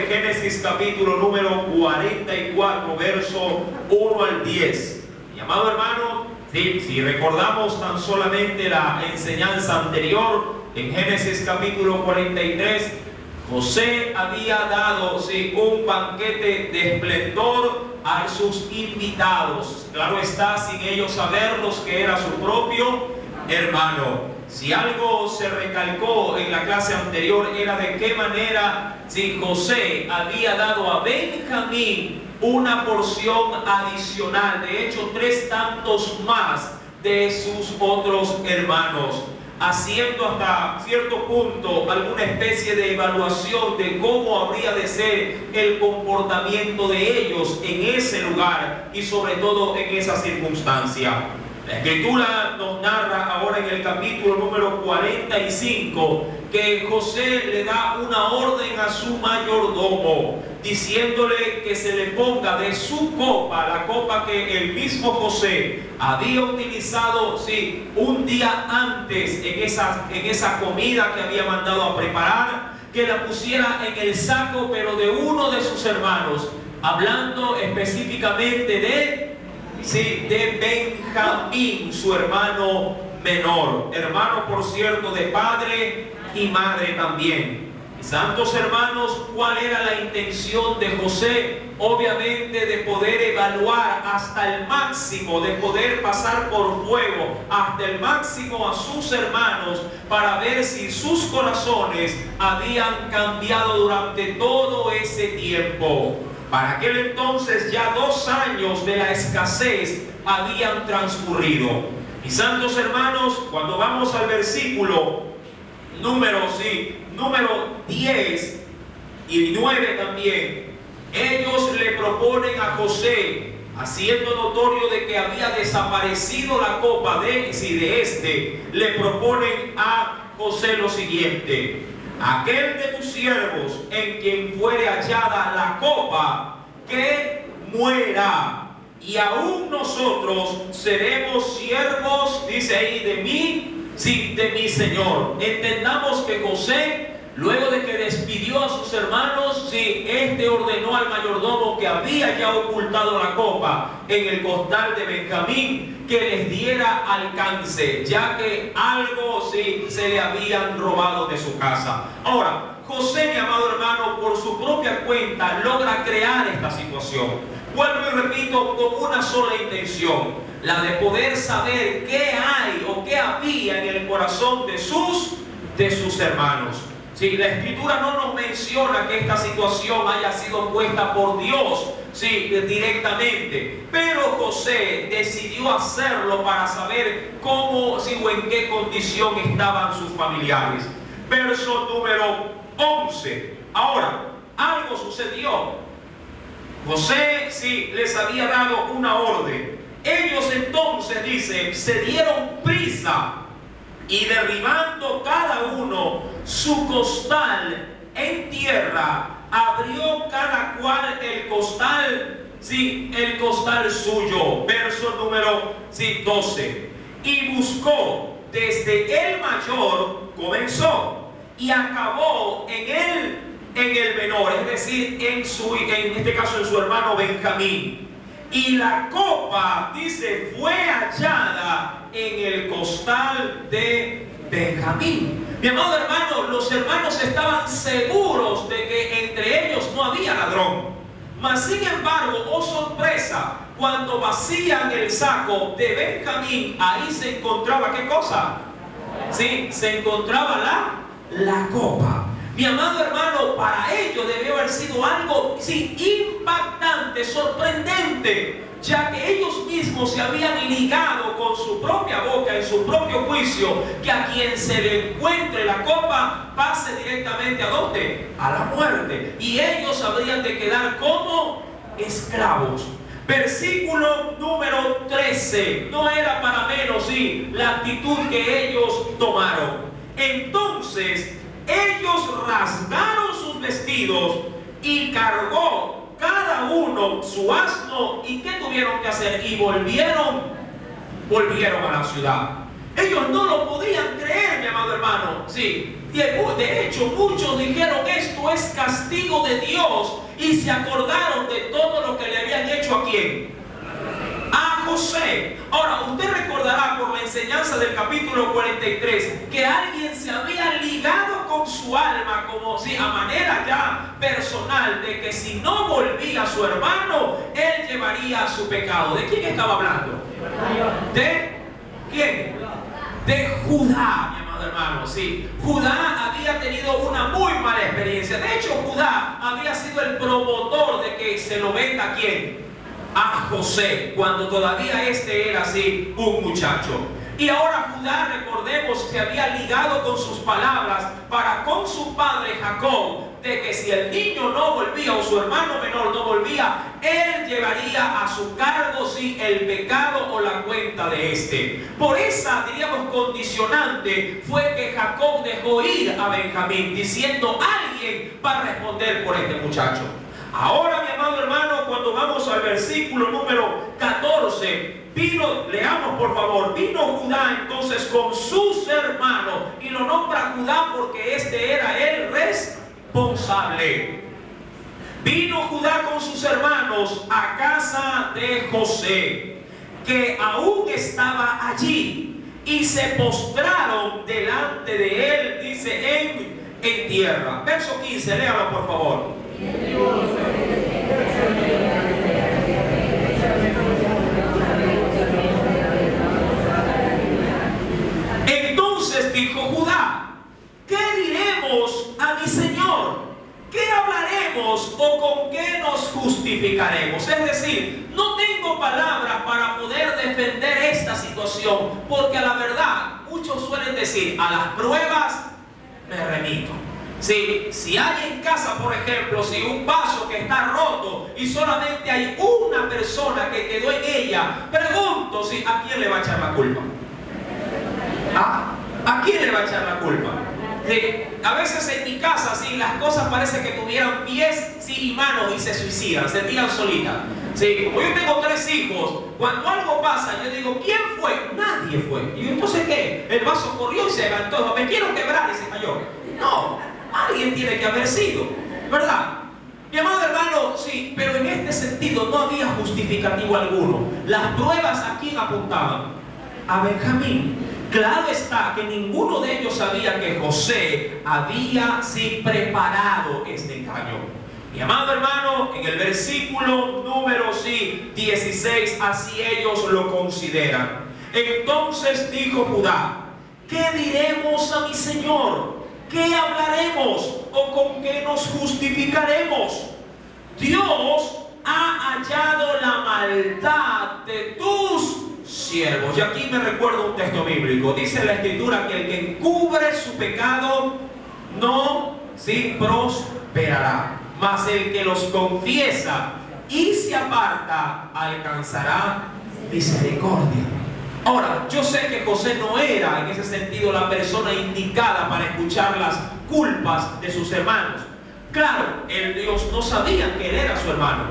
Génesis capítulo número 44, verso 1 al 10. Mi amado hermano, si recordamos tan solamente la enseñanza anterior, en Génesis capítulo 43, José había dado un banquete de esplendor a sus invitados. Claro está, sin ellos saberlos que era su propio hermano. Si algo se recalcó en la clase anterior era de qué manera José había dado a Benjamín una porción adicional, de hecho 3 tantos más de sus otros hermanos, haciendo hasta cierto punto alguna especie de evaluación de cómo habría de ser el comportamiento de ellos en ese lugar y sobre todo en esa circunstancia. La Escritura nos narra ahora en el capítulo número 45 que José le da una orden a su mayordomo, diciéndole que se le ponga de su copa, la copa que el mismo José había utilizado un día antes en esa comida que había mandado a preparar, que la pusiera en el saco, pero de uno de sus hermanos, hablando específicamente de Benjamín, su hermano menor, hermano por cierto de padre y madre también. Santos hermanos, ¿cuál era la intención de José? Obviamente de poder evaluar hasta el máximo, de poder pasar por fuego hasta el máximo a sus hermanos para ver si sus corazones habían cambiado durante todo ese tiempo. Para aquel entonces ya 2 años de la escasez habían transcurrido. Mis santos hermanos, cuando vamos al versículo número 10 y 9 también, ellos le proponen a José, haciendo notorio de que había desaparecido la copa le proponen a José lo siguiente: aquel de tus siervos en quien fuere hallada la copa, que muera, y aún nosotros seremos siervos, dice ahí, de mi Señor. Entendamos que José, luego de que despidió a sus hermanos, este ordenó al mayordomo que había ya ocultado la copa en el costal de Benjamín, que les diera alcance, ya que algo se le habían robado de su casa. Ahora, José, mi amado hermano, por su propia cuenta logra crear esta situación. Vuelvo y repito, con una sola intención, la de poder saber qué hay o qué había en el corazón de sus hermanos. La Escritura no nos menciona que esta situación haya sido puesta por Dios directamente, pero José decidió hacerlo para saber cómo o en qué condición estaban sus familiares. Verso número 11. Ahora, algo sucedió. José les había dado una orden. Ellos entonces, dice, se dieron prisa y derribando cada uno su costal en tierra, abrió cada cual el costal suyo. Verso número 12. Y buscó desde el mayor, comenzó, y acabó en el menor, es decir, en este caso en su hermano Benjamín. Y la copa, dice, fue hallada en el costal de Benjamín. Mi amado hermano, los hermanos estaban seguros de que entre ellos no había ladrón. Mas sin embargo, oh sorpresa, cuando vacían el saco de Benjamín, ahí se encontraba, ¿qué cosa? Se encontraba la copa. Mi amado hermano, para ellos debió haber sido algo impactante, sorprendente, ya que ellos mismos se habían ligado con su propia boca, en su propio juicio, que a quien se le encuentre la copa pase directamente ¿a dónde? A la muerte. Y ellos habrían de quedar como esclavos. Versículo número 13. No era para menos la actitud que ellos tomaron. Entonces ellos rasgaron sus vestidos y cargó cada uno su asno. ¿Y qué tuvieron que hacer? Y volvieron a la ciudad. Ellos no lo podían creer, mi amado hermano. Sí. De hecho, muchos dijeron, esto es castigo de Dios, y se acordaron de todo lo que le habían hecho. ¿A quién? A José. Ahora, usted recordará por la enseñanza del capítulo 43 que alguien se había ligado con su alma, como si a manera ya personal, de que si no volvía su hermano, él llevaría su pecado. ¿De quién estaba hablando? ¿De quién? De Judá, mi amado hermano. Sí, Judá había tenido una muy mala experiencia. De hecho, Judá había sido el promotor de que se lo venda. ¿A quién? A José, cuando todavía este era así un muchacho. Y ahora Judá, recordemos, se había ligado con sus palabras para con su padre Jacob, de que si el niño no volvía, o su hermano menor no volvía, él llevaría a su cargo, sí, el pecado o la cuenta de este. Por esa, diríamos, condicionante fue que Jacob dejó ir a Benjamín, diciendo, alguien va a responder por este muchacho. Ahora, mi amado hermano, cuando vamos al versículo número 14, leamos por favor, vino Judá entonces con sus hermanos, y lo nombra Judá porque este era el responsable. Vino Judá con sus hermanos a casa de José, que aún estaba allí, y se postraron delante de él, dice, en tierra. Verso 15, léalo por favor. Entonces dijo Judá, ¿qué diremos a mi señor? ¿Qué hablaremos o con qué nos justificaremos? Es decir, no tengo palabras para poder defender esta situación, porque a la verdad, muchos suelen decir, a las pruebas me remito. Si hay en casa, por ejemplo, si un vaso que está roto y solamente hay una persona que quedó en ella, pregunto, ¿a quién le va a echar la culpa? ¿A quién le va a echar la culpa? A veces en mi casa, las cosas parece que tuvieran pies y manos y se suicidan, se tiran solitas. Como yo tengo 3 hijos, cuando algo pasa, yo digo, ¿quién fue? Nadie fue. Y yo, entonces, ¿qué? El vaso corrió y se levantó. Me quiero quebrar y se cayó. No, alguien tiene que haber sido, ¿verdad? Mi amado hermano, pero en este sentido no había justificativo alguno. Las pruebas, ¿a quién apuntaban? A Benjamín. Claro está que ninguno de ellos sabía que José había preparado este engaño. Mi amado hermano, en el versículo número 16, así ellos lo consideran. Entonces dijo Judá, ¿qué diremos a mi señor? ¿Qué hablaremos o con qué nos justificaremos? Dios ha hallado la maldad de tus siervos. Y aquí me recuerdo un texto bíblico. Dice la escritura que el que encubre su pecado no prosperará, mas el que los confiesa y se aparta alcanzará misericordia. Ahora, yo sé que José no era en ese sentido la persona indicada para escuchar las culpas de sus hermanos. Claro, ellos no sabían que él era su hermano,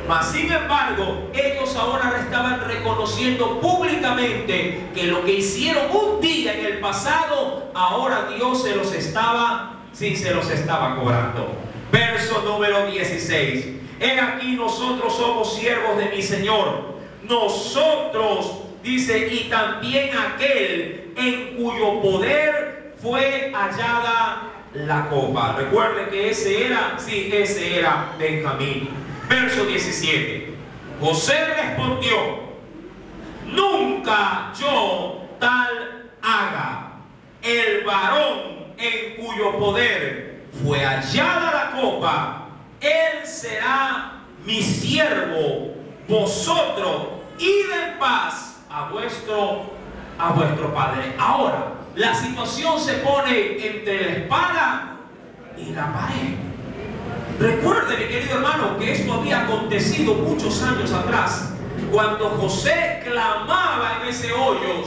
mas sin embargo, ellos ahora estaban reconociendo públicamente que lo que hicieron un día en el pasado, ahora Dios se los estaba cobrando. Verso número 16. He aquí nosotros somos siervos de mi Señor. Nosotros, dice, y también aquel en cuyo poder fue hallada la copa. Recuerden que ese era Benjamín. Verso 17. José respondió, nunca yo tal haga. El varón en cuyo poder fue hallada la copa, él será mi siervo. Vosotros id en paz a vuestro padre. Ahora, la situación se pone entre la espada y la pared. Recuerde, mi querido hermano, que esto había acontecido muchos años atrás, cuando José clamaba en ese hoyo,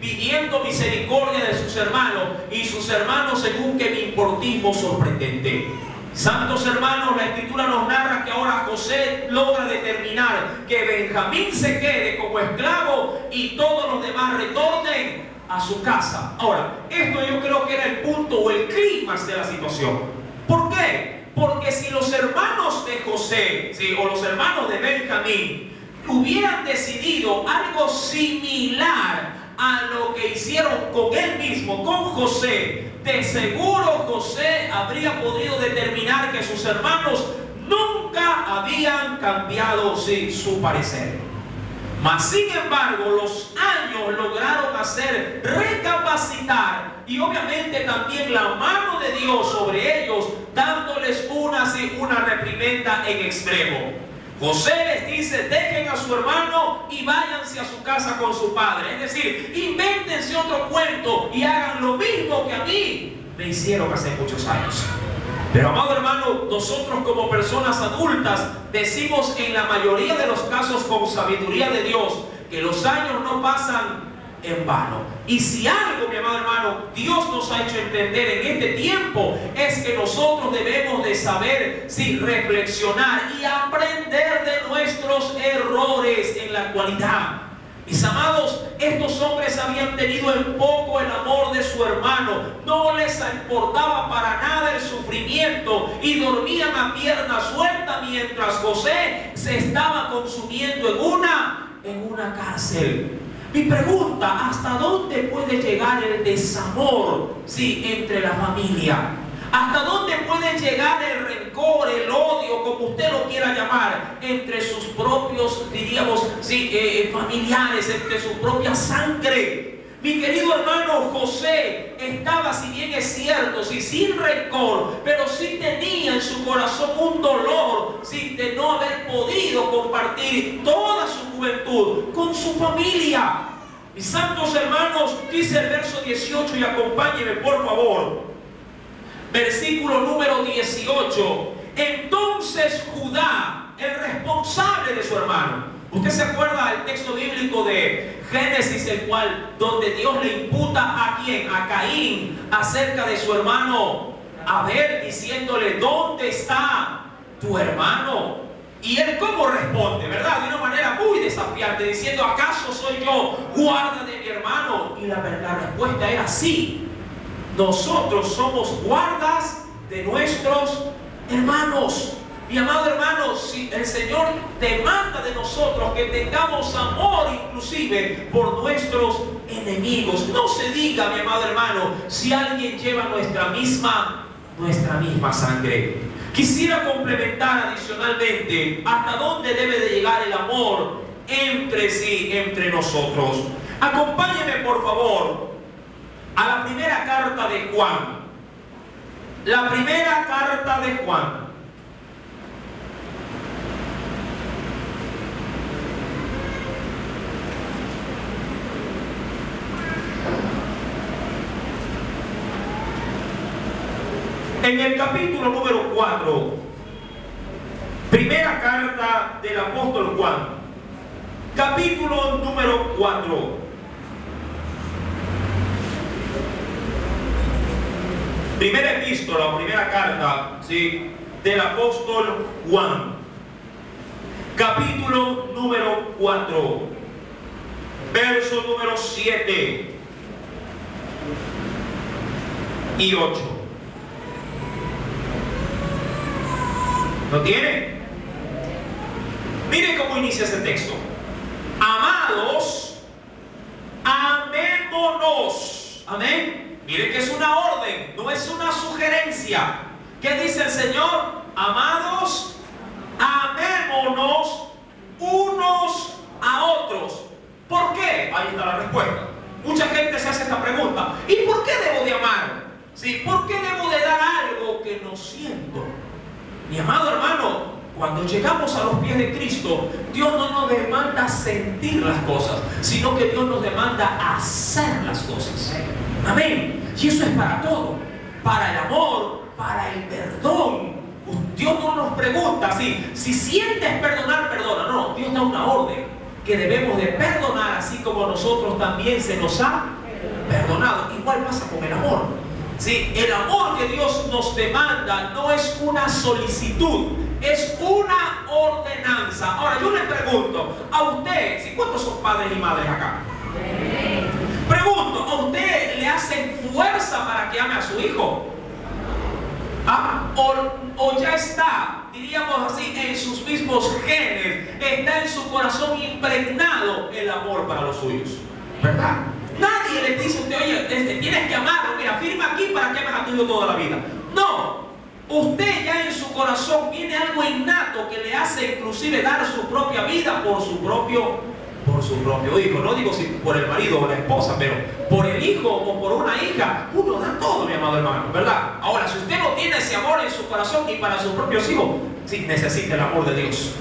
pidiendo misericordia de sus hermanos, y sus hermanos en un que me importismo sorprendente. Santos hermanos, la escritura nos narra que ahora José logra determinar que Benjamín se quede como esclavo y todos los demás retornen a su casa. Ahora, esto yo creo que era el punto o el clímax de la situación. ¿Por qué? Porque si los hermanos de José, ¿sí?, o los hermanos de Benjamín hubieran decidido algo similar a lo que hicieron con él mismo, con José, de seguro José habría podido determinar que sus hermanos nunca habían cambiado, sí, su parecer. Mas sin embargo, los años lograron hacer recapacitar, y obviamente también la mano de Dios sobre ellos, dándoles una reprimenda en extremo. José les dice: dejen a su hermano y váyanse a su casa con su padre. Es decir, invéntense otro cuento y hagan lo mismo que a mí me hicieron hace muchos años. Pero, amado hermano, nosotros como personas adultas decimos en la mayoría de los casos con sabiduría de Dios que los años no pasan en vano. Y si algo, mi amado hermano, Dios nos ha hecho entender en este tiempo, es que nosotros debemos de saber, sí, reflexionar y aprender de nuestros errores en la actualidad. Mis amados, estos hombres habían tenido en poco el amor de su hermano. No les importaba para nada el sufrimiento y dormían a pierna suelta mientras José se estaba consumiendo en una cárcel. Mi pregunta: ¿hasta dónde puede llegar el desamor, sí, entre la familia? ¿Hasta dónde puede llegar el rencor, el odio, como usted lo quiera llamar, entre sus propios, diríamos, sí, familiares, entre su propia sangre? Mi querido hermano, José estaba, si bien es cierto, sí, sin rencor, pero sí tenía en su corazón un dolor, sí, de no haber podido compartir toda su juventud con su familia. Mis santos hermanos, dice el verso 18, y acompáñenme por favor. Versículo número 18. Entonces Judá, el responsable de su hermano. Usted se acuerda del texto bíblico de Génesis, el cual, donde Dios le imputa ¿a quién? A Caín, acerca de su hermano Abel, diciéndole: ¿dónde está tu hermano? Y él, ¿cómo responde? ¿Verdad? De una manera muy desafiante, diciendo: ¿acaso soy yo guarda de mi hermano? Y la respuesta era: sí. Nosotros somos guardas de nuestros hermanos. Mi amado hermano, si el Señor demanda de nosotros que tengamos amor inclusive por nuestros enemigos. No se diga, mi amado hermano, si alguien lleva nuestra misma sangre. Quisiera complementar adicionalmente hasta dónde debe de llegar el amor entre sí, entre nosotros. Acompáñeme por favor a la primera carta de Juan. La primera carta de Juan. En el capítulo número 4, primera carta del apóstol Juan, capítulo número 4. Primera epístola o primera carta, ¿sí?, del apóstol Juan, capítulo número 4, verso número 7 y 8. ¿Lo tiene? Mire cómo inicia ese texto. Amados, amémonos. Amén. Mire que es una orden, no es una sugerencia. ¿Qué dice el Señor? Amados, amémonos unos a otros. ¿Por qué? Ahí está la respuesta. Mucha gente se hace esta pregunta: ¿y por qué debo de amar? ¿Sí? ¿Por qué debo de dar algo que no siento? Mi amado hermano, cuando llegamos a los pies de Cristo, Dios no nos demanda sentir las cosas, sino que Dios nos demanda hacer las cosas. Amén. Y eso es para todo. Para el amor, para el perdón. Dios no nos pregunta si sientes perdonar, perdona. No, Dios da una orden que debemos de perdonar, así como nosotros también se nos ha perdonado. Igual pasa con el amor. ¿Sí? El amor que Dios nos demanda no es una solicitud, es una ordenanza. Ahora yo le pregunto a usted, ¿cuántos son padres y madres acá? Pregunto, ¿a hacen fuerza para que ame a su hijo. O ya está, diríamos así, en sus mismos genes, está en su corazón impregnado el amor para los suyos, ¿verdad? Nadie le dice a usted, oye, tienes que amarlo, mira, firma aquí para que ames a tu hijo toda la vida. No, usted ya en su corazón tiene algo innato que le hace inclusive dar su propia vida por su propio hijo. No digo si por el marido o la esposa, pero por el hijo o por una hija, uno da todo, mi amado hermano, ¿verdad? Ahora, si usted no tiene ese amor en su corazón y para sus propios hijos, sí necesita el amor de Dios,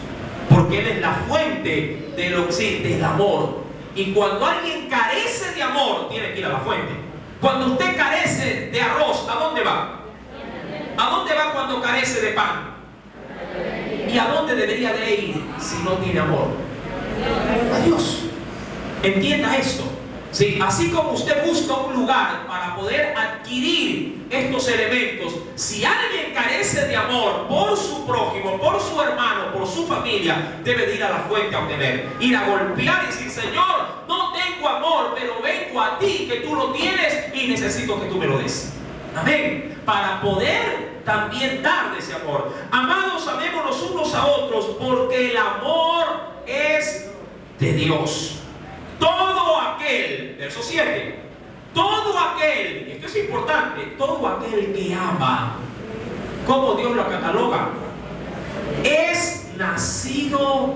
porque Él es la fuente del amor. Y cuando alguien carece de amor, tiene que ir a la fuente. Cuando usted carece de arroz, ¿a dónde va? ¿A dónde va cuando carece de pan? ¿Y a dónde debería de ir si no tiene amor? A Dios. Entienda esto. Sí, así como usted busca un lugar para poder adquirir estos elementos, si alguien carece de amor por su prójimo, por su hermano, por su familia, debe de ir a la fuente a obtener, ir a golpear y decir, Señor, no tengo amor, pero vengo a ti que tú lo tienes y necesito que tú me lo des. Amén. Para poder también dar de ese amor. Amados, amémonos unos a otros, porque el amor es de Dios. Todo aquel, verso 7, todo aquel, y esto es importante, todo aquel que ama, como Dios lo cataloga, es nacido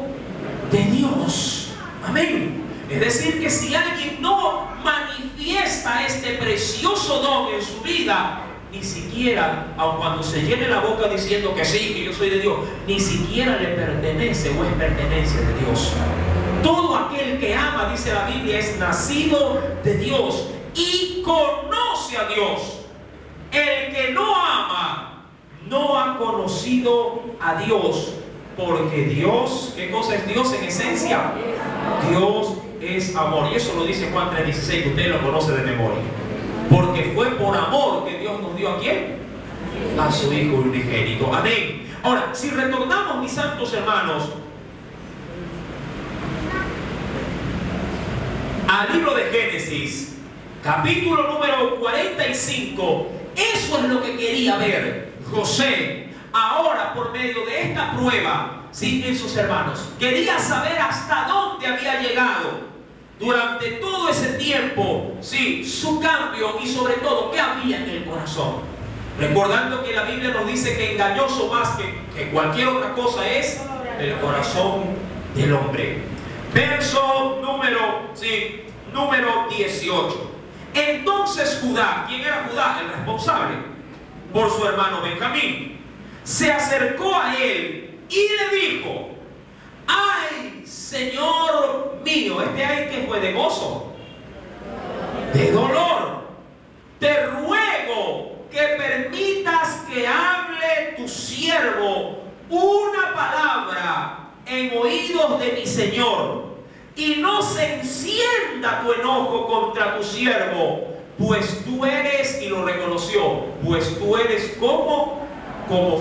de Dios. Amén. Es decir, que si alguien no manifiesta este precioso don en su vida, ni siquiera, aun cuando se llene la boca diciendo que sí, que yo soy de Dios, ni siquiera le pertenece o es pertenencia de Dios. Todo aquel que ama, dice la Biblia, es nacido de Dios y conoce a Dios. El que no ama no ha conocido a Dios, porque Dios, ¿qué cosa es Dios en esencia? Dios es amor. Y eso lo dice Juan 3:16, que usted lo conoce de memoria. Porque fue por amor que Dios nos dio ¿a quién? A su Hijo unigénito. Amén. Ahora, si retornamos, mis santos hermanos, al libro de Génesis, capítulo número 45, eso es lo que quería ver José. Ahora, por medio de esta prueba, sí, en sus hermanos, quería saber hasta dónde había llegado durante todo ese tiempo, sí, su cambio y sobre todo, qué había en el corazón. Recordando que la Biblia nos dice que engañoso más que cualquier otra cosa es el corazón del hombre. Verso número 18. Entonces Judá, ¿quién era Judá? El responsable, por su hermano Benjamín, se acercó a él y le dijo: ay, Señor mío. Este ay que fue de gozo, de dolor. Te ruego que permitas que hable tu siervo una palabra en oídos de mi Señor, y no se encienda tu enojo contra tu siervo, pues tú eres, y lo reconoció, pues tú eres como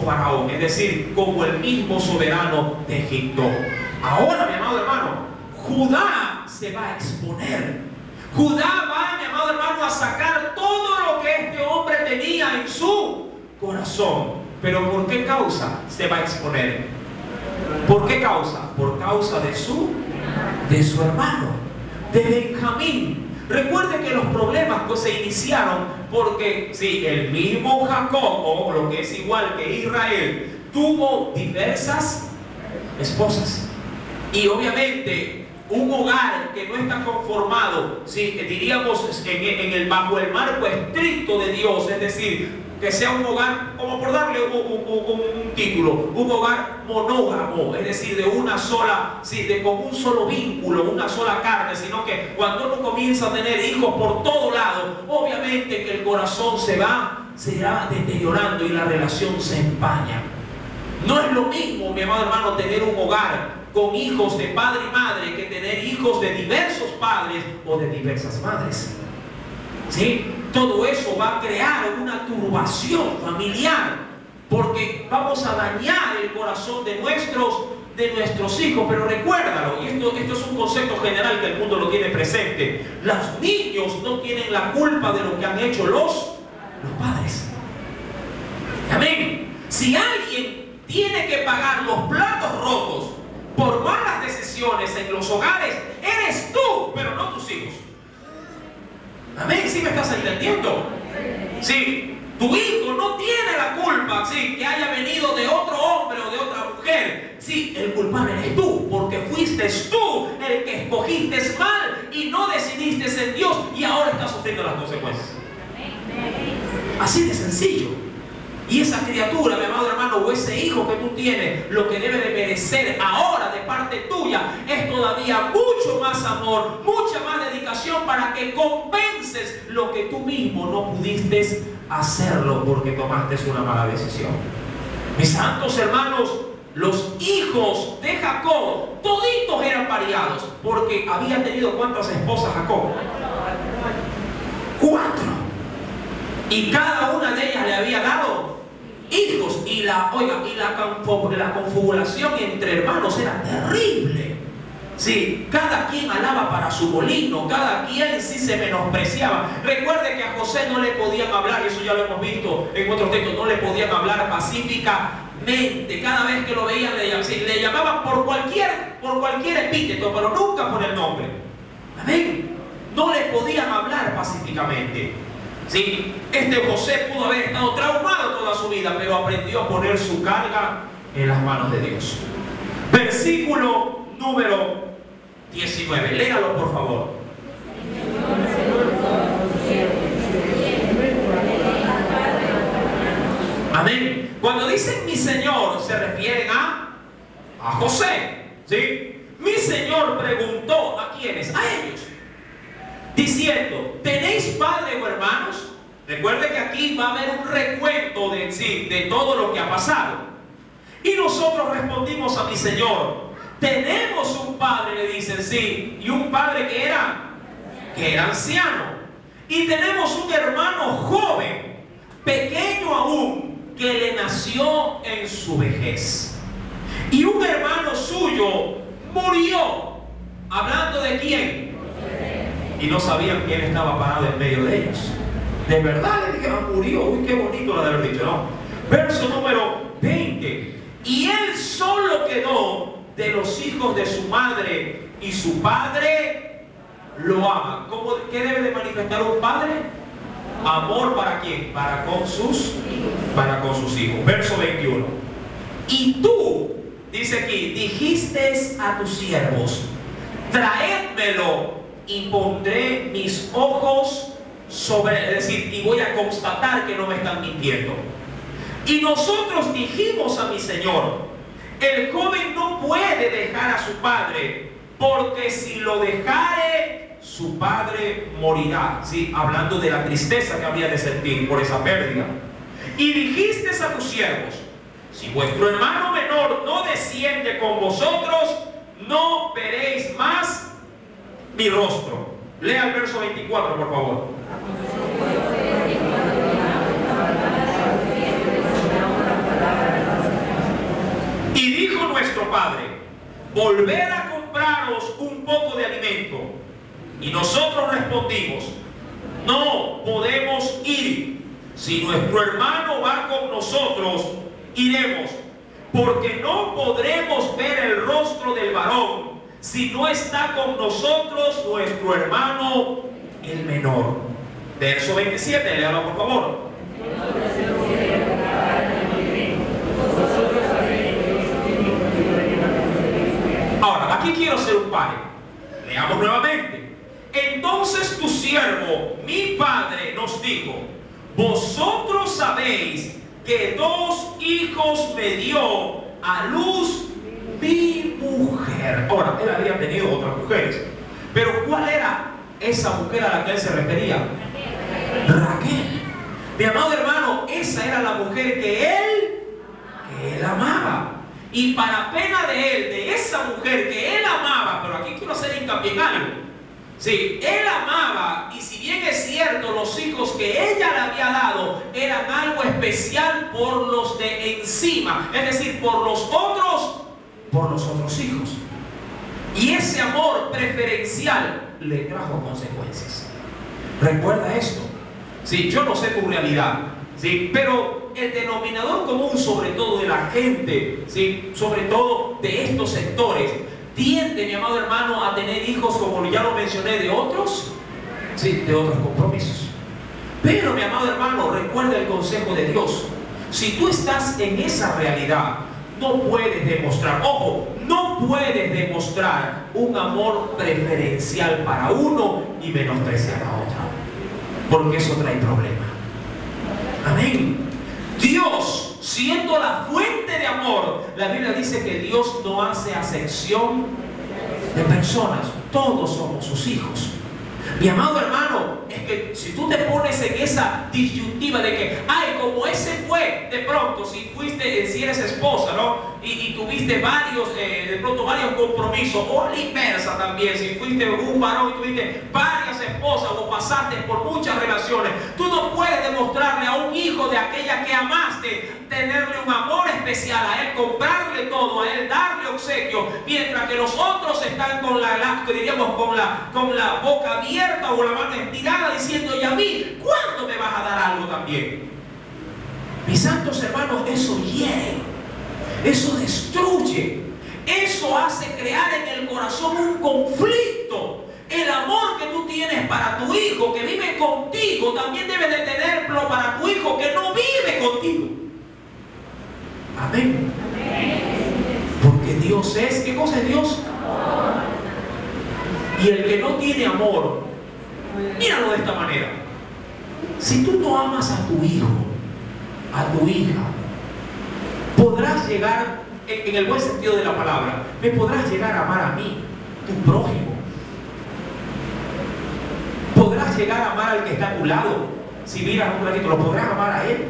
Faraón, es decir, como el mismo soberano de Egipto. Ahora, mi amado hermano, Judá se va a exponer. Judá va, mi amado hermano, a sacar todo lo que este hombre tenía en su corazón. Pero ¿por qué causa se va a exponer? ¿Por qué causa? Por causa de su hermano, de Benjamín. Recuerde que los problemas pues se iniciaron porque sí, el mismo Jacob, o lo que es igual que Israel, tuvo diversas esposas. Y obviamente un hogar que no está conformado, sí, diríamos bajo el marco estricto de Dios, es decir, que sea un hogar, como por darle un título, un hogar monógamo, es decir, de una sola, sí, con un solo vínculo, una sola carne, sino que cuando uno comienza a tener hijos por todo lado, obviamente que el corazón se va deteriorando y la relación se empaña. No es lo mismo, mi amado hermano, tener un hogar con hijos de padre y madre que tener hijos de diversos padres o de diversas madres. ¿Sí? Todo eso va a crear una turbación familiar. porque vamos a dañar el corazón de nuestros hijos. Pero recuérdalo, y esto es un concepto general que el mundo lo tiene presente: los niños no tienen la culpa de lo que han hecho los padres. Amén. Si alguien tiene que pagar los platos rotos por malas decisiones en los hogares, eres tú, pero no tus hijos. Amén. ¿Sí me estás entendiendo? Sí. Tu hijo no tiene la culpa, sí, que haya venido de otro hombre o de otra mujer. Sí, el culpable eres tú, porque fuiste tú el que escogiste mal y no decidiste en Dios, y ahora estás sufriendo las consecuencias. Así de sencillo. Y esa criatura, mi amado hermano, o ese hijo que tú tienes, lo que debe de merecer ahora de parte tuya es todavía mucho más amor, mucha más dedicación, para que compenses lo que tú mismo no pudiste hacerlo porque tomaste una mala decisión. Mis santos hermanos, los hijos de Jacob toditos eran variados, porque había tenido ¿cuántas esposas Jacob? 4. Y cada una de ellas le había dado hijos. Y la confabulación entre hermanos era terrible. Sí, cada quien alaba para su molino, cada quien sí se menospreciaba. Recuerde que a José no le podían hablar, y eso ya lo hemos visto en otros textos, no le podían hablar pacíficamente. Cada vez que lo veían le llamaban por cualquier epíteto, pero nunca por el nombre. Amén. No le podían hablar pacíficamente. Sí, José pudo haber estado traumado toda su vida, pero aprendió a poner su carga en las manos de Dios. Versículo número 19. Léalo, por favor. Amén. Cuando dicen mi Señor, se refieren a José. ¿Sí? Mi Señor preguntó ¿a quiénes? A ellos, diciendo: ¿tenéis padre o hermanos? Recuerde que aquí va a haber un recuento de todo lo que ha pasado. Y nosotros respondimos a mi Señor: tenemos un padre, le dicen, sí, y un padre que era anciano. Y tenemos un hermano joven, pequeño aún, que le nació en su vejez. Y un hermano suyo murió. ¿Hablando de quién? Y no sabían quién estaba parado en medio de ellos. De verdad le dijeron: murió. Uy, qué bonito lo de haber dicho, ¿no? Verso número 20. Y él solo quedó de los hijos de su madre, y su padre lo ama. ¿Qué debe de manifestar un padre? Amor. ¿Para quién? Para con sus hijos. Verso 21. Y tú, dice aquí, dijiste a tus siervos: traédmelo y pondré mis ojos sobre él. Es decir, y voy a constatar que no me están mintiendo. Y nosotros dijimos a mi Señor: el joven no puede dejar a su padre, porque si lo dejare, su padre morirá. ¿Sí? Hablando de la tristeza que había de sentir por esa pérdida. Y dijiste a tus siervos: si vuestro hermano menor no desciende con vosotros, no veréis más mi rostro. Lea el verso 24, por favor. Y dijo nuestro padre: volved a compraros un poco de alimento. Y nosotros respondimos: no podemos ir. Si nuestro hermano va con nosotros, iremos, porque no podremos ver el rostro del varón si no está con nosotros nuestro hermano el menor. Verso 27, léalo por favor. Ahora, aquí quiero ser un padre. Leamos nuevamente. Entonces tu siervo, mi padre, nos dijo: vosotros sabéis que 2 hijos me dio a luz mi mujer. Ahora, él había tenido otras mujeres, pero ¿cuál era esa mujer a la que él se refería? Raquel. Mi amado hermano, esa era la mujer que él amaba. Y para pena de él, de esa mujer que él amaba, pero aquí quiero hacer hincapié en algo. Sí, él amaba, y si bien es cierto, los hijos que ella le había dado eran algo especial por los de encima, es decir, por los otros hijos. Y ese amor preferencial le trajo consecuencias. Recuerda esto. Sí, yo no sé tu realidad, sí, pero el denominador común, sobre todo de la gente, sí, sobre todo de estos sectores, tiende, mi amado hermano, a tener hijos, como ya lo mencioné, de otros, sí, de otros compromisos. Pero, mi amado hermano, recuerda el consejo de Dios. Si tú estás en esa realidad, no puedes demostrar, ojo, no puedes demostrar un amor preferencial para uno y menospreciar a otro, porque eso trae problema. Amén. Dios, siendo la fuente de amor, la Biblia dice que Dios no hace acepción de personas. Todos somos sus hijos. Mi amado hermano, es que si tú te pones en esa disyuntiva de que, ay, como ese fue, de pronto, si eres esposa, ¿no? Y tuviste varios, de pronto varios compromisos, o a la inversa también, si fuiste un varón y tuviste varias esposas o pasaste por muchas relaciones, tú no puedes demostrarle a un hijo de aquella que amaste, tenerle un amor especial a él, comprarle todo, a él darle obsequio, mientras que los otros están con la boca abierta o la mano estirada diciendo, y a mí, ¿cuándo me vas a dar algo también? Mis santos hermanos, eso hiere, eso destruye, eso hace crear en el corazón un conflicto. El amor que tú tienes para tu hijo que vive contigo, también debes de tenerlo para tu hijo que no vive contigo. Amén. Porque Dios es, ¿qué cosa es Dios? Y el que no tiene amor, míralo de esta manera. Si tú no amas a tu hijo, a tu hija, podrás llegar, en el buen sentido de la palabra, me podrás llegar a amar a mí, tu prójimo. Podrás llegar a amar al que está a tu lado. Si miras un ratito, lo podrás amar a él.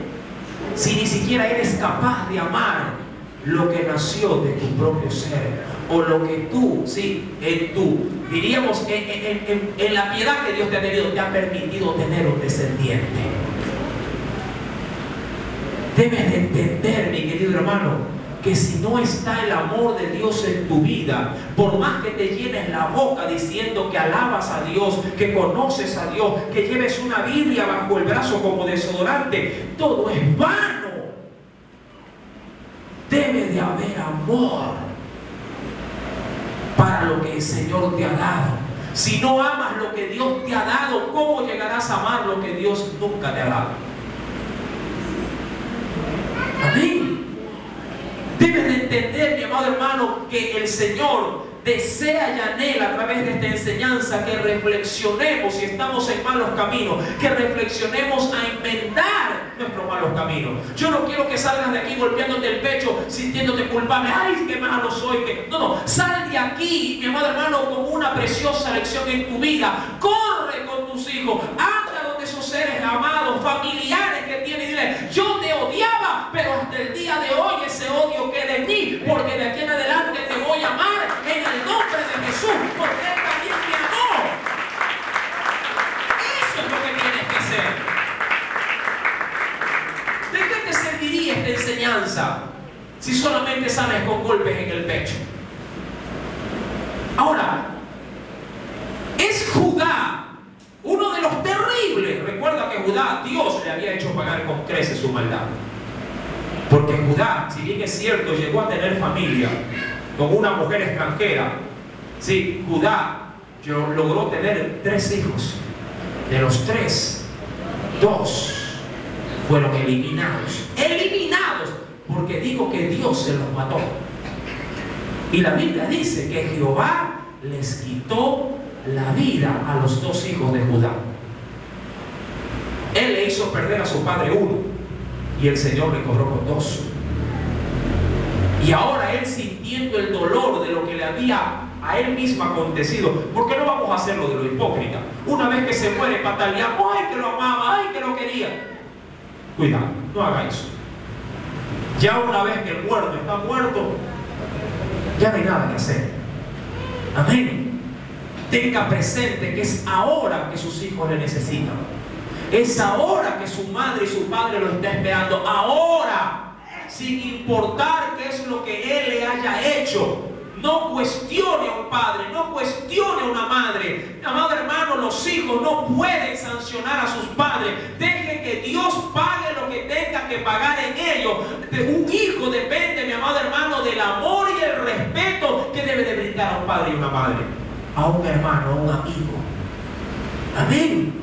Si ni siquiera eres capaz de amar lo que nació de tu propio ser, o lo que tú, sí, diríamos, en la piedad que Dios te ha tenido, te ha permitido tener un descendiente. Debes de entender, mi querido hermano, que si no está el amor de Dios en tu vida, por más que te llenes la boca diciendo que alabas a Dios, que conoces a Dios, que lleves una Biblia bajo el brazo como desodorante, todo es vano. Debe de haber amor para lo que el Señor te ha dado. Si no amas lo que Dios te ha dado, ¿cómo llegarás a amar lo que Dios nunca te ha dado? Amén. Debes de entender, mi amado hermano, que el Señor desea y anhela a través de esta enseñanza que reflexionemos si estamos en malos caminos, que reflexionemos a enmendar nuestros malos caminos. Yo no quiero que salgas de aquí golpeándote el pecho, sintiéndote culpable. ¡Ay, qué malo soy! No, sal de aquí, mi amado hermano, con una preciosa lección en tu vida. Corre con tus hijos, anda donde esos seres amados, familiares que tienes, y dile, yo te odiaba, pero hasta el día de hoy ese odio queda en mí, porque de aquí en adelante te voy a amar en el nombre de Jesús, porque Él también te amó. Eso es lo que tienes que hacer. ¿De qué te serviría esta enseñanza si solamente sales con golpes en el pecho? Ahora, es Judá uno de los terribles. Recuerda que Judá, Dios le había hecho pagar con creces su maldad. Porque Judá, si bien es cierto, llegó a tener familia con una mujer extranjera. Sí, Judá logró tener 3 hijos. De los 3, 2 fueron eliminados. Eliminados, porque dijo que Dios se los mató. Y la Biblia dice que Jehová les quitó la vida a los 2 hijos de Judá. Él le hizo perder a su padre 1 y el Señor le cobró con 2. Y ahora él, sintiendo el dolor de lo que le había a él mismo acontecido, porque no vamos a hacerlo de lo hipócrita. Una vez que se muere, pataleamos, ay que lo amaba, ay que lo quería. Cuidado, no haga eso. Ya una vez que el muerto está muerto, ya no hay nada que hacer. Amén. tenga presente que es ahora que sus hijos le necesitan. Es ahora que su madre y su padre lo están esperando. Ahora, sin importar qué es lo que él le haya hecho. No cuestione a un padre, no cuestione a una madre. Mi amado hermano, los hijos no pueden sancionar a sus padres. Deje que Dios pague lo que tenga que pagar en ellos. Un hijo depende, mi amado hermano, del amor y el respeto que debe de brindar a un padre y una madre, a un hermano, a un amigo. Amén.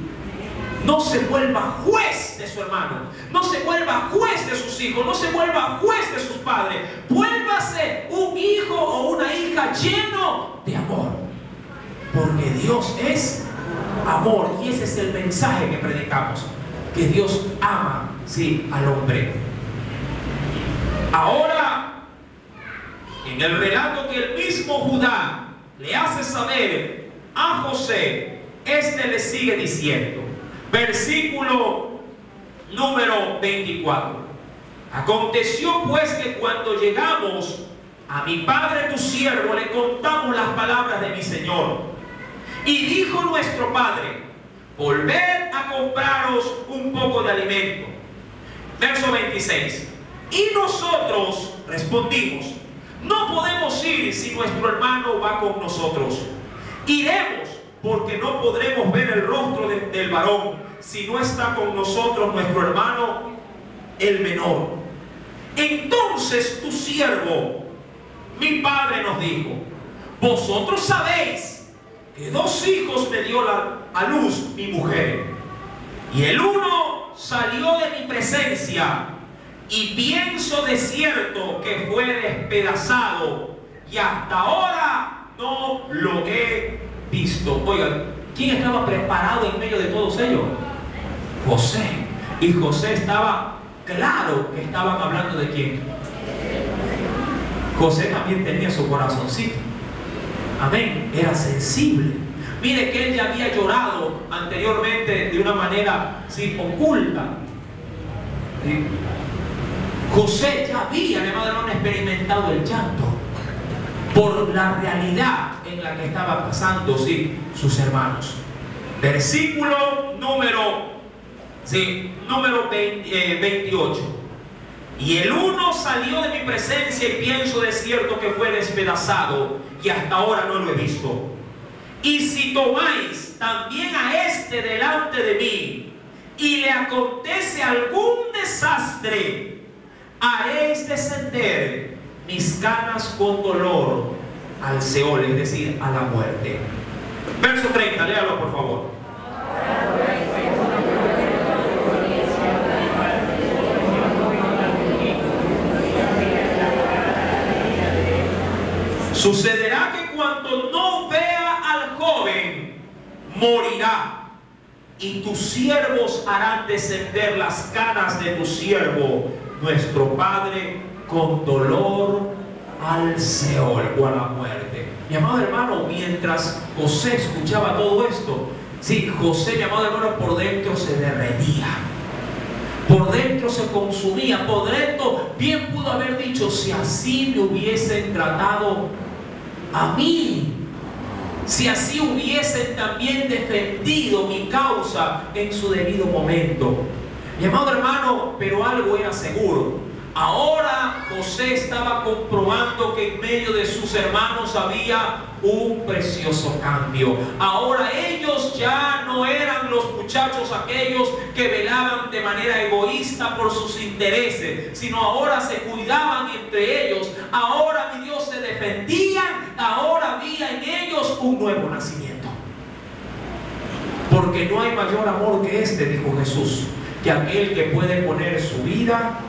No se vuelva juez de su hermano, no se vuelva juez de sus hijos, no se vuelva juez de sus padres. Vuélvase un hijo o una hija lleno de amor, porque Dios es amor, y ese es el mensaje que predicamos, que Dios ama, sí, al hombre. Ahora, en el relato que el mismo Judá le hace saber a José, este le sigue diciendo, versículo número 24. Aconteció pues que cuando llegamos a mi padre tu siervo, le contamos las palabras de mi señor. Y dijo nuestro padre, volved a compraros un poco de alimento. Verso 26. Y nosotros respondimos, no podemos ir si nuestro hermano va con nosotros. Iremos, porque no podremos ver el rostro del varón si no está con nosotros nuestro hermano el menor. Entonces tu siervo, mi padre, nos dijo, vosotros sabéis que 2 hijos me dio a luz mi mujer, y el uno salió de mi presencia, y pienso de cierto que fue despedazado, y hasta ahora no lo he visto. Oigan, ¿quién estaba preparado en medio de todos ellos? José. Y José estaba claro que estaban hablando de quién. José también tenía su corazoncito. Amén. Era sensible. Mire que él ya había llorado anteriormente de una manera, sí, oculta. ¿Sí? José ya había, mi amado hermano, experimentado el llanto por la realidad en la que estaban pasando, sí, sus hermanos. Versículo número 28. Y el uno salió de mi presencia, y pienso de cierto que fue despedazado, y hasta ahora no lo he visto. Y si tomáis también a este delante de mí, y le acontece algún desastre, haréis descender mis canas con dolor al Seol, es decir, a la muerte. Verso 30, léalo por favor. Sucederá que cuando no vea al joven, morirá, y tus siervos harán descender las canas de tu siervo, nuestro padre, con dolor al Seol, o a la muerte. Mi amado hermano, mientras José escuchaba todo esto, sí, José, mi amado hermano, por dentro se derretía, por dentro se consumía, por dentro bien pudo haber dicho, si así me hubiesen tratado a mí, si así hubiesen también defendido mi causa en su debido momento. Mi amado hermano, pero algo era seguro. Ahora José estaba comprobando que en medio de sus hermanos había un precioso cambio. Ahora ellos ya no eran los muchachos aquellos que velaban de manera egoísta por sus intereses, sino ahora se cuidaban entre ellos. Ahora, mi Dios, se defendían. Ahora había en ellos un nuevo nacimiento. Porque no hay mayor amor que este, dijo Jesús, que aquel que puede poner su vida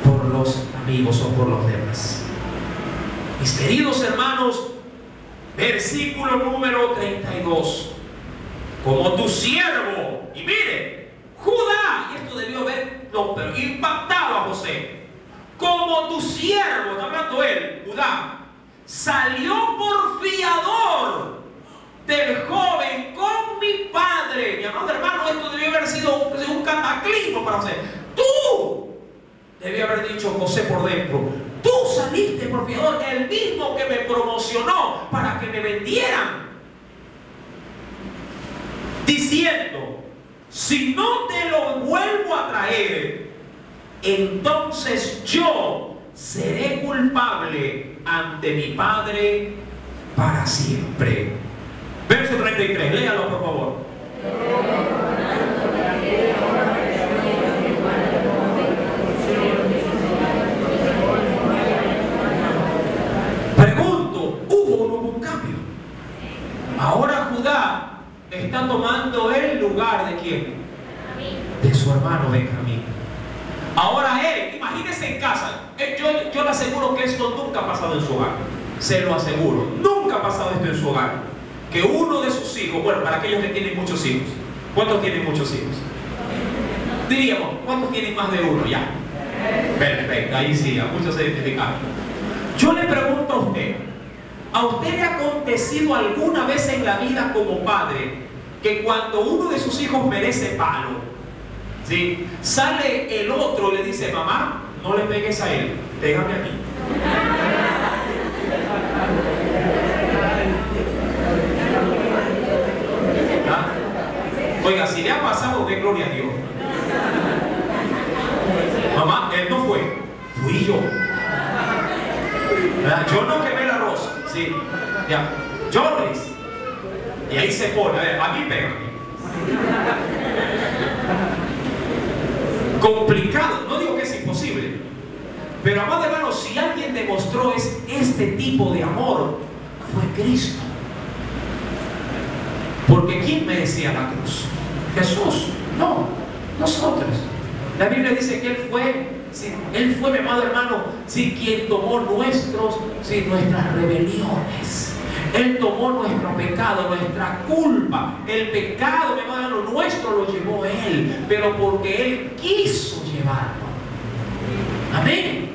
por los amigos o por los demás. Mis queridos hermanos, versículo número 32. Como tu siervo, y mire, Judá, y esto debió haber impactado a José. Como tu siervo, está hablando él, Judá, salió por fiador del joven con mi padre. Mi amado hermano, esto debió haber sido un cataclismo para José. Tú debía haber dicho José por dentro, tú saliste por fiador, el mismo que me promocionó para que me vendieran. diciendo: si no te lo vuelvo a traer, entonces yo seré culpable ante mi Padre para siempre. Verso 33, léalo por favor. Pregunto, ¿hubo o no hubo un cambio? Ahora Judá está tomando el lugar ¿de quién? De su hermano Benjamín. Ahora él, imagínese en casa, yo le aseguro que esto nunca ha pasado en su hogar. Se lo aseguro, nunca ha pasado esto en su hogar. Que uno de sus hijos, bueno, para aquellos que tienen muchos hijos, ¿cuántos tienen muchos hijos? Diríamos, ¿cuántos tienen más de uno ya? Perfecto, ahí sí, a muchos se identificaron. Yo le pregunto ¿a usted le ha acontecido alguna vez en la vida como padre que cuando uno de sus hijos merece palo, ¿sí?, sale el otro y le dice: mamá, no le pegues a él, pégame a mí? ¿Ah? Oiga, si le ha pasado, de gloria a Dios. Mamá, él no fue, fui yo. ¿Verdad? Yo no quemé el arroz. Sí, ya. Jorris. Y ahí se pone, a ver, a mí pega. Complicado, no digo que es imposible, pero amado hermano, si alguien demostró este tipo de amor, fue Cristo. Porque ¿quién merecía la cruz? Jesús, no, nosotros. La Biblia dice que Él fue, mi amado hermano, sí, quien tomó nuestras rebeliones. Él tomó nuestro pecado, nuestra culpa. El pecado, mi amado hermano, nuestro lo llevó Él, pero porque Él quiso llevarlo. Amén.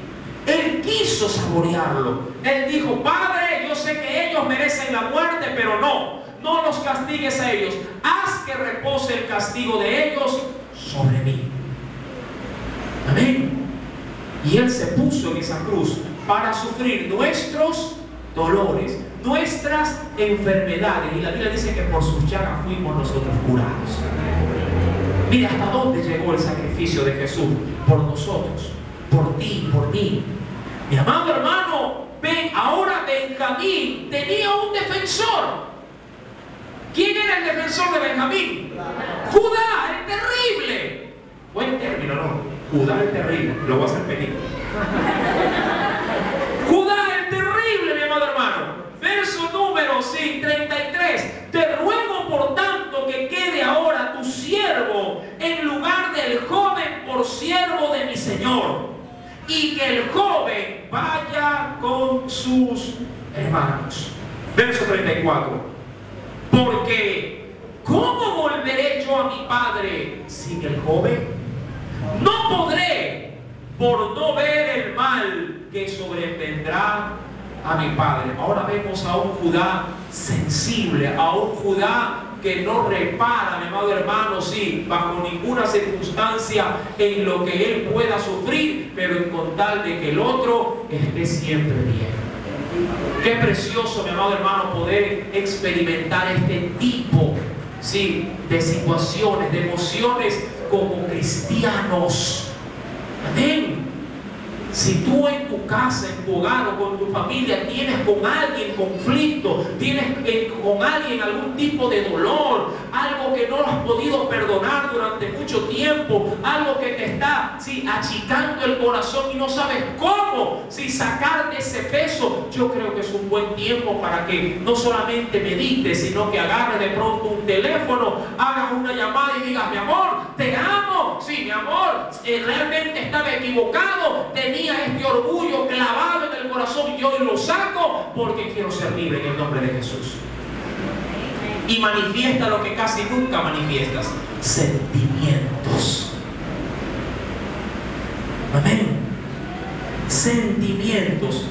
Él quiso saborearlo. Él dijo: Padre, yo sé que ellos merecen la muerte, pero no los castigues a ellos. Haz que repose el castigo de ellos sobre mí. Amén. Y Él se puso en esa cruz para sufrir nuestros dolores, nuestras enfermedades. Y la Biblia dice que por sus llagas fuimos nosotros curados. Mira hasta dónde llegó el sacrificio de Jesús por nosotros, por ti, por mí. Mi amado hermano, ven, ahora Benjamín tenía un defensor. ¿Quién era el defensor de Benjamín? Judá, el terrible. Buen término, ¿no? Judá el terrible. Lo voy a hacer película. Judá el terrible, mi amado hermano. Verso número 33. Te ruego por tanto que quede ahora tu siervo en lugar del joven por siervo de mi Señor, y que el joven vaya con sus hermanos. Verso 34. Porque ¿cómo volveré yo a mi padre sin el joven? No podré, por no ver el mal que sobrevendrá a mi padre. Ahora vemos a un Judá sensible, a un Judá que no repara, mi amado hermano, sí, bajo ninguna circunstancia en lo que él pueda sufrir, pero en con tal de que el otro esté siempre bien. Qué precioso, mi amado hermano, poder experimentar este tipo, sí, de situaciones, de emociones como cristianos. Amén. Si tú en tu casa, en tu hogar o con tu familia tienes con alguien conflicto, tienes con alguien algún tipo de dolor, algo que no has podido perdonar durante mucho tiempo, algo que te está achicando el corazón y no sabes cómo sacar de ese peso, yo creo que es un buen tiempo para que no solamente medites, sino que agarres de pronto un teléfono, hagas una llamada y digas: mi amor, te amo, sí, mi amor, realmente estaba equivocado, tenía este orgullo clavado en el corazón y hoy lo saco porque quiero ser libre en el nombre de Jesús. Y manifiesta lo que casi nunca manifiestas: sentimientos. Amén. Sentimientos.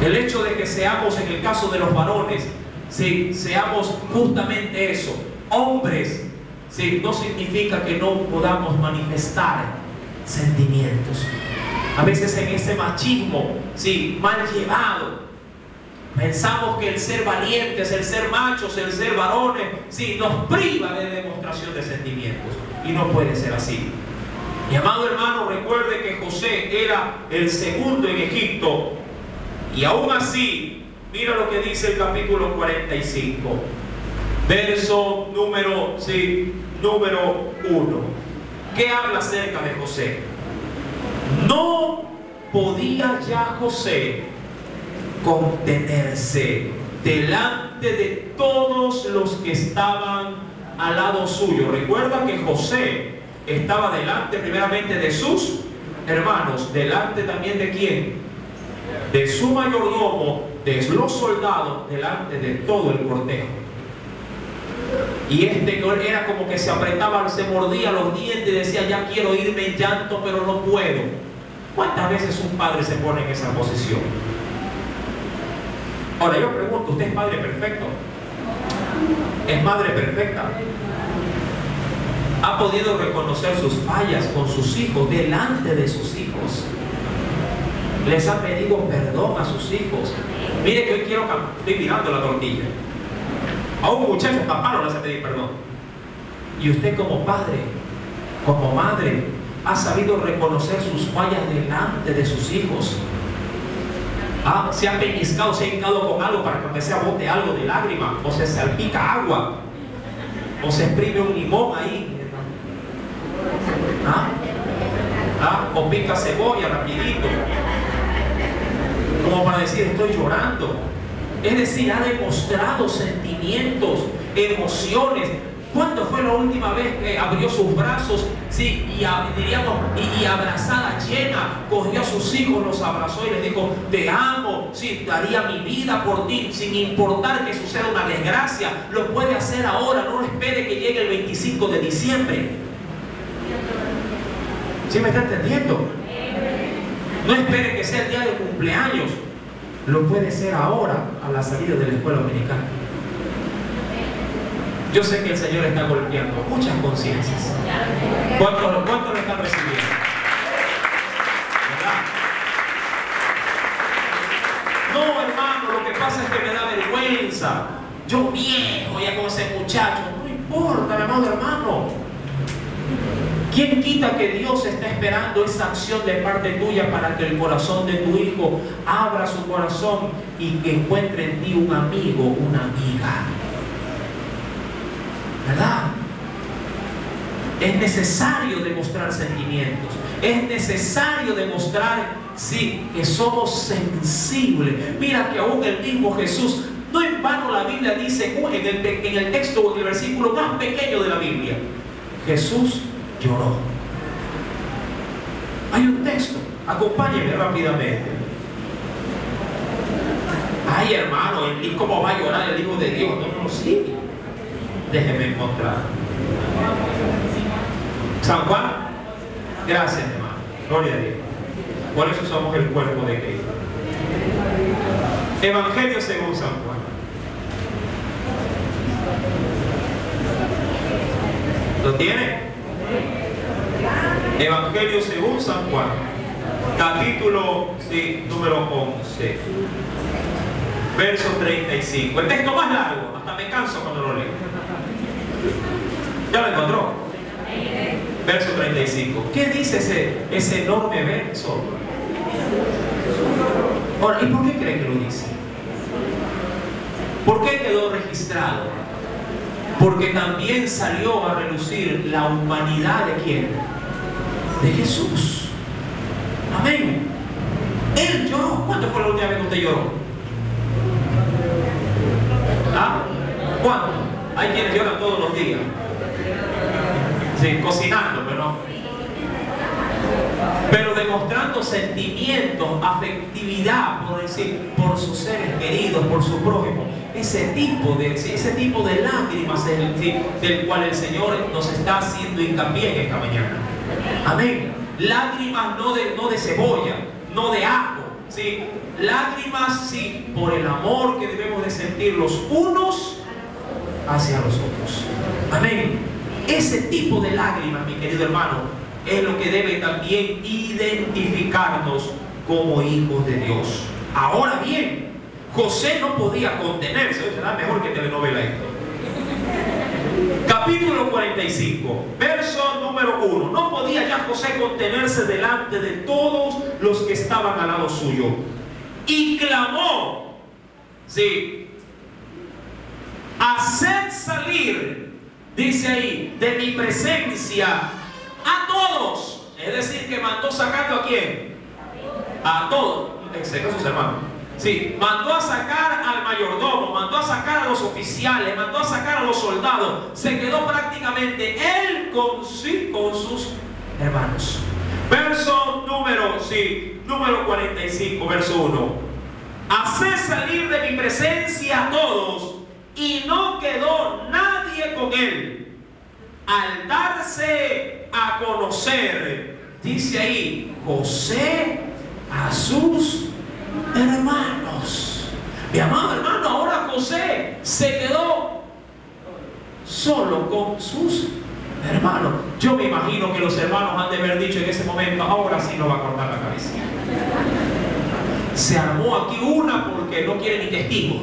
El hecho de que seamos, en el caso de los varones, seamos justamente eso, hombres, no significa que no podamos manifestar sentimientos. A veces en ese machismo, mal llevado, Pensamos que el ser valientes, el ser machos, el ser varones, sí, nos priva de demostración de sentimientos. Y no puede ser así. Mi amado hermano, recuerde que José era el segundo en Egipto. Y aún así, mira lo que dice el capítulo 45. Verso número 1. ¿Qué habla acerca de José? No podía ya José contenerse delante de todos los que estaban al lado suyo. Recuerda que José estaba delante primeramente de sus hermanos, delante también de quién, de su mayordomo, de los soldados, delante de todo el cortejo. Y era como que se apretaba, se mordía los dientes y decía: ya quiero irme en llanto, pero no puedo. ¿Cuántas veces un padre se pone en esa posición? Ahora yo pregunto, ¿usted es padre perfecto? ¿Es madre perfecta? ¿Ha podido reconocer sus fallas con sus hijos, delante de sus hijos? ¿Les ha pedido perdón a sus hijos? Mire que hoy estoy mirando la tortilla. A un muchacho papá no le hace pedir perdón. Y usted como padre, como madre, ha sabido reconocer sus fallas delante de sus hijos. Se ha pellizcado, se ha hincado con algo para que aunque sea bote algo de lágrima, o se salpica agua, o se exprime un limón ahí, o pica cebolla rapidito, como para decir: estoy llorando. Es decir, ha demostrado sentimientos, emociones. ¿Cuándo fue la última vez que abrió sus brazos, sí, y abrazada llena, cogió a sus hijos, los abrazó y les dijo: te amo, sí, daría mi vida por ti, sin importar que suceda una desgracia? Lo puede hacer ahora, no espere que llegue el 25 de diciembre. ¿Sí me está entendiendo? No espere que sea el día de cumpleaños. Lo puede hacer ahora, a la salida de la escuela dominical. Yo sé que el Señor está golpeando muchas conciencias. ¿Cuántos lo están recibiendo? ¿Verdad? No, hermano, lo que pasa es que me da vergüenza. Yo viejo ya con ese muchacho. No importa, mi amado hermano. ¿Quién quita que Dios está esperando esa acción de parte tuya para que el corazón de tu hijo abra su corazón y que encuentre en ti un amigo, una amiga? ¿Verdad? Es necesario demostrar sentimientos. Es necesario demostrar, sí, que somos sensibles. Mira que aún el mismo Jesús, no en vano la Biblia dice en el texto o en el versículo más pequeño de la Biblia, Jesús lloró. Hay un texto, acompáñenme rápidamente. Ay, hermano, ¿cómo va a llorar el Hijo de Dios? No, sí. Déjeme encontrar. San Juan. Gracias, hermano. Gloria a Dios. Por eso somos el cuerpo de Cristo. Evangelio según San Juan. ¿Lo tiene? Evangelio según San Juan, capítulo número 11, verso 35. El texto más largo, hasta me canso cuando lo leo. ¿Ya lo encontró? Verso 35. ¿Qué dice ese enorme verso? Ahora, ¿y por qué creen que lo dice? ¿Por qué quedó registrado? Porque también salió a relucir la humanidad de ¿quién? De Jesús. Amén. Él lloró. ¿Cuánto fue la última vez que usted lloró? ¿Cuánto? Hay quienes lloran todos los días. Sí, cocinando, pero demostrando sentimientos, afectividad, por decir, por sus seres queridos, por su prójimo. Ese tipo de lágrimas del cual el Señor nos está haciendo hincapié en esta mañana. Amén. Lágrimas no de cebolla, no de ajo, ¿sí? Lágrimas, sí, por el amor que debemos de sentir los unos hacia los otros. Amén. Ese tipo de lágrimas, mi querido hermano, es lo que debe también identificarnos como hijos de Dios. Ahora bien, José no podía contenerse. Oye, será mejor que telenovela esto. Capítulo 45, verso número 1. No podía ya José contenerse delante de todos los que estaban al lado suyo. Y clamó, sí, haced salir, dice ahí, de mi presencia a todos. Es decir, que mandó sacando ¿a quién? A todos, excepto a sus hermanos. Sí, mandó a sacar al mayordomo, mandó a sacar a los oficiales, mandó a sacar a los soldados. Se quedó prácticamente él con sus hermanos. Verso número 45, verso 1. Haced salir de mi presencia a todos, y no quedó nadie con él. Al darse a conocer, dice ahí, José a sus hermanos. Mi amado hermano, ahora José se quedó solo con sus hermanos. Yo me imagino que los hermanos han de haber dicho en ese momento, ahora sí nos va a cortar la cabeza. Se armó aquí una porque no quiere ni testigo.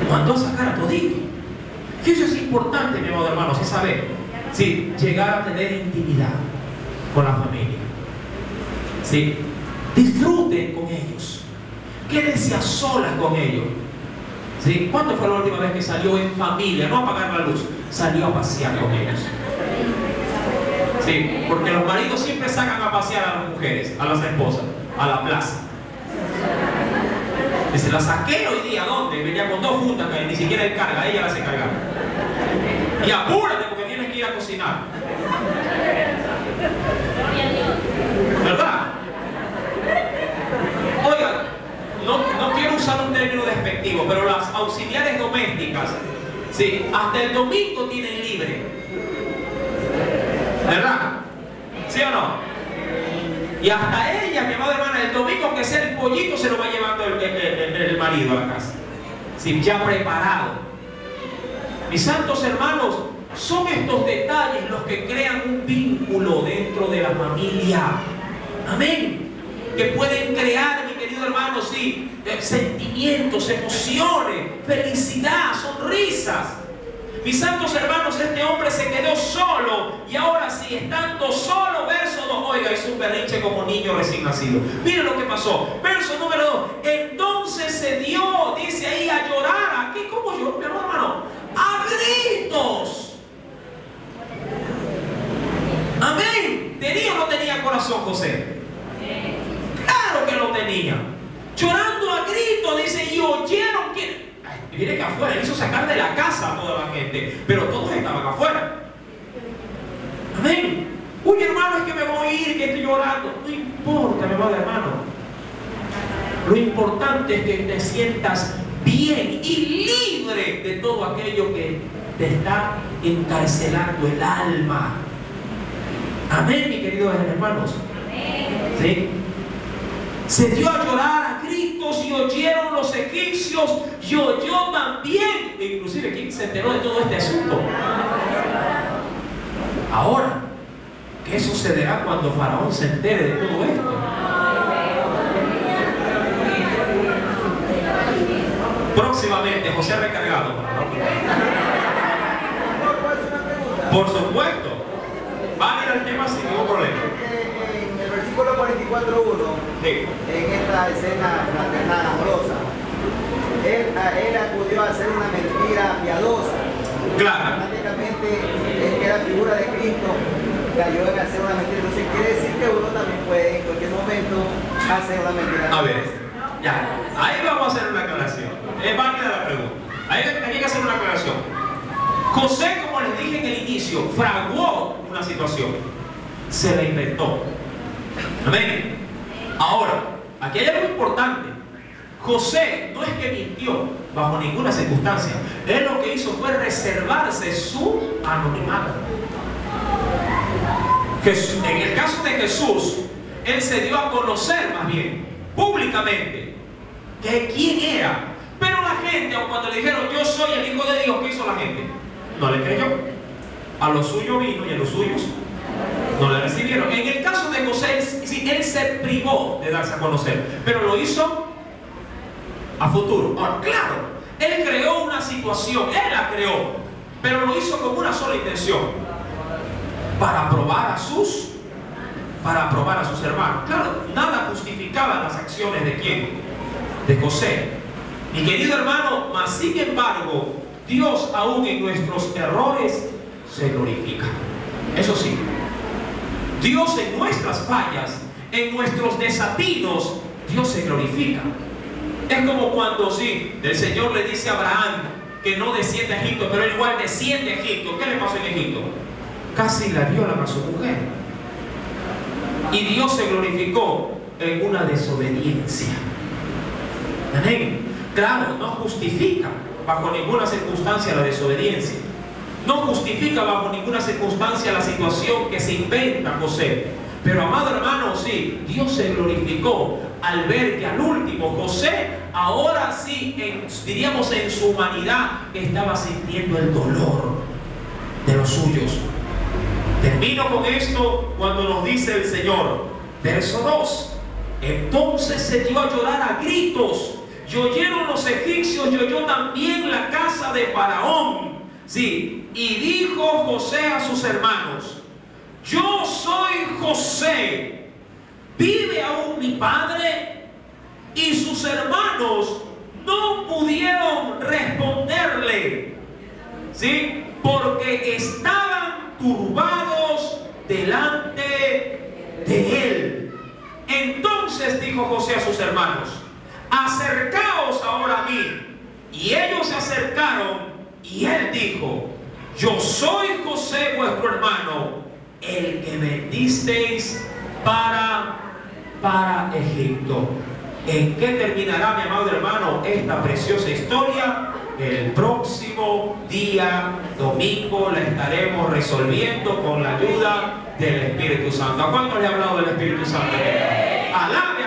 Mandó a sacar a todito. Y eso es importante, mi amado hermano, si sabe, sí, llegar a tener intimidad con la familia. Sí. Disfruten con ellos. Quédense a solas con ellos. ¿Sí? ¿Cuándo fue la última vez que salió en familia? No a apagar la luz. Salió a pasear con ellos. ¿Sí? Porque los maridos siempre sacan a pasear a las mujeres, a las esposas, a la plaza. Dice, la saqué hoy día, ¿dónde? Venía con 2 juntas que ni siquiera él carga, ella la hace cargar. Y apúrate porque tienes que ir a cocinar. ¿Verdad? Oiga, no quiero usar un término despectivo, pero las auxiliares domésticas, sí, hasta el domingo tienen libre. ¿Verdad? ¿Sí o no? Y hasta ella, mi amada hermana, el domingo que sea el pollito se lo va llevando el marido a la casa. Sí, ya preparado. Mis santos hermanos, son estos detalles los que crean un vínculo dentro de la familia. Amén. Que pueden crear, mi querido hermano, sí, sentimientos, emociones, felicidad, sonrisas. Mis santos hermanos, este hombre se quedó solo, y ahora sí, estando solo, verso 2, oiga, hizo un berrinche como niño recién nacido. Miren lo que pasó. Verso número 2, entonces se dio, dice ahí, a llorar. ¿A qué? ¿Cómo lloró, mi hermano? A gritos. Amén. ¿Tenía o no tenía corazón José? Claro que lo tenía. Llorando a gritos, dice, y oyeron que... Mire que afuera hizo sacar de la casa a toda la gente, pero todos estaban afuera. Amén. Uy, hermano, es que me voy a ir, que estoy llorando. No importa, mi amado hermano. Lo importante es que te sientas bien y libre de todo aquello que te está encarcelando el alma. Amén, mis queridos hermanos. ¿Sí? Se dio a llorar a gritos, y oyeron los egipcios, y oyó también, inclusive quien se enteró de todo este asunto. Ahora, ¿qué sucederá cuando Faraón se entere de todo esto? Próximamente, José recargado. Por supuesto. Va a ir al tema sin ningún problema. En el versículo 44.1, sí, en esta escena fraternal amorosa, él acudió a hacer una mentira piadosa. Claro. Prácticamente, él que era figura de Cristo, cayó en hacer una mentira. Entonces quiere decir que uno también puede en cualquier momento hacer una mentira. A ver, ya, ahí vamos a hacer una aclaración. Es válida la pregunta. Hay que hacer una aclaración. José, como les dije en el inicio, fraguó una situación. Se la inventó. Amén. Ahora, aquí hay algo importante. José no es que mintió bajo ninguna circunstancia. Él lo que hizo fue reservarse su anonimato. En el caso de Jesús, él se dio a conocer más bien, públicamente, que quién era. Pero la gente, cuando le dijeron yo soy el Hijo de Dios, ¿qué hizo la gente? No le creyó. A lo suyo vino y a los suyos no le recibieron. En el caso de José, él se privó de darse a conocer, pero lo hizo a futuro. Ahora, claro, Él creó una situación, Él la creó, pero lo hizo con una sola intención: para probar a sus hermanos. Claro, nada justificaba las acciones de ¿quién? De José. Mi querido hermano, mas sin embargo, Dios aún en nuestros errores se glorifica. Eso sí, Dios en nuestras fallas, en nuestros desatinos, Dios se glorifica. Es como cuando el Señor le dice a Abraham que no desciende a Egipto, pero él igual desciende a Egipto. ¿Qué le pasó en Egipto? Casi la violan a su mujer. Y Dios se glorificó en una desobediencia. Amén. Claro, no justifica bajo ninguna circunstancia la desobediencia. No justifica bajo ninguna circunstancia la situación que se inventa José. Pero, amado hermano, sí, Dios se glorificó al ver que al último José, ahora sí, diríamos en su humanidad, estaba sintiendo el dolor de los suyos. Termino con esto cuando nos dice el Señor, verso 2: entonces se dio a llorar a gritos, y oyeron los egipcios, y oyó también la casa de Faraón. Sí, y dijo José a sus hermanos: yo soy José, ¿vive aún mi padre? Y sus hermanos no pudieron responderle, ¿sí? Porque estaban turbados delante de él. Entonces dijo José a sus hermanos: acercaos ahora a mí. Y ellos se acercaron, y él dijo: yo soy José vuestro hermano, el que vendisteis para Egipto. ¿En qué terminará, mi amado hermano, esta preciosa historia? El próximo día, domingo, la estaremos resolviendo con la ayuda del Espíritu Santo. ¿A cuánto le ha hablado del Espíritu Santo? ¡Alabe!